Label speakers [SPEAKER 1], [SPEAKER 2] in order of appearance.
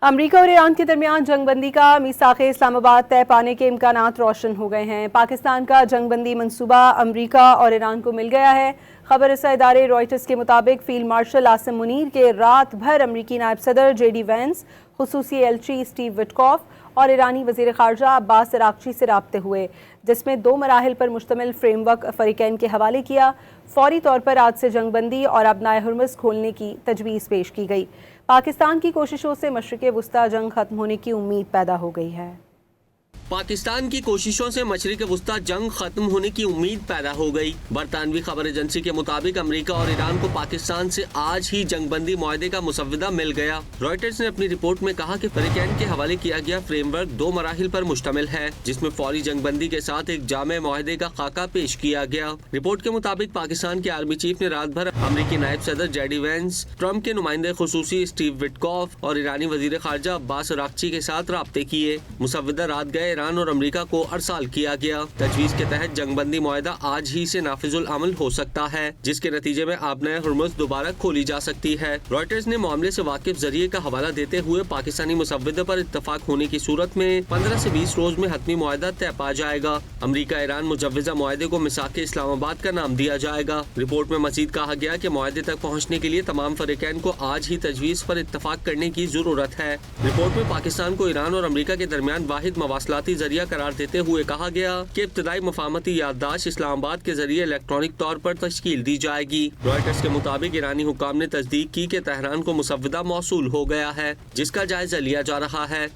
[SPEAKER 1] امریکہ اور ایران کے درمیان جنگ بندی کا میثاق اسلام آباد طے پانے کے امکانات روشن ہو گئے ہیں۔ پاکستان کا جنگ بندی منصوبہ امریکہ اور ایران کو مل گیا ہے۔ خبر رساں ادارے رائٹرز کے مطابق فیلڈ مارشل عاصم منیر کے رات بھر امریکی نائب صدر جے ڈی وینس، خصوصی ایلچی اسٹیو وٹکوف اور ایرانی وزیر خارجہ عباس اراغچی سے رابطے ہوئے، جس میں 2 مراحل پر مشتمل فریم ورک فریقین کے حوالے کیا۔ فوری طور پر آج سے جنگ بندی اور ابنائے ہرمز کھولنے کی تجویز پیش کی گئی۔ پاکستان کی کوششوں سے مشرق وسطیٰ جنگ ختم ہونے کی امید پیدا ہو گئی ہے۔
[SPEAKER 2] پاکستان کی کوششوں سے مشرق وسطیٰ جنگ ختم ہونے کی امید پیدا ہو گئی۔ برطانوی خبر ایجنسی کے مطابق امریکہ اور ایران کو پاکستان سے آج ہی جنگ بندی معاہدے کا مسودہ مل گیا۔ رائٹرز نے اپنی رپورٹ میں کہا کہ فریقین کے حوالے کیا گیا فریم ورک 2 مراحل پر مشتمل ہے، جس میں فوری جنگ بندی کے ساتھ ایک جامع معاہدے کا خاکہ پیش کیا گیا۔ رپورٹ کے مطابق پاکستان کے آرمی چیف نے رات بھر امریکی نائب صدر جے ڈی وینس، ٹرمپ کے نمائندے خصوصی اسٹیو وٹکوف اور ایرانی وزیر خارجہ عباس اراغچی کے ساتھ رابطے کیے۔ مسودہ رات گئے ایران اور امریکہ کو ارسال کیا گیا۔ تجویز کے تحت جنگ بندی معاہدہ آج ہی سے نافذ العمل ہو سکتا ہے، جس کے نتیجے میں آبنائے ہرمز دوبارہ کھولی جا سکتی ہے۔ رائٹرز نے معاملے سے واقف ذریعے کا حوالہ دیتے ہوئے پاکستانی مسودے پر اتفاق ہونے کی صورت میں 15 سے 20 روز میں حتمی معاہدہ طے پا جائے گا۔ امریکہ ایران مجوزہ معاہدے کو میثاق اسلام آباد کا نام دیا جائے گا۔ رپورٹ میں مزید کہا گیا کہ معاہدے تک پہنچنے کے لیے تمام فریقین کو آج ہی تجویز پر اتفاق کرنے کی ضرورت ہے۔ رپورٹ میں پاکستان کو ایران اور امریکہ کے درمیان واحد مواصلاتی ذریعہ قرار دیتے ہوئے کہا گیا کہ ابتدائی مفاہمتی یادداشت اسلام آباد کے ذریعے الیکٹرانک طور پر تشکیل دی جائے گی۔ رائٹرز کے مطابق ایرانی حکام نے تصدیق کی کہ تہران کو مسودہ موصول ہو گیا ہے، جس کا جائزہ لیا جا رہا ہے۔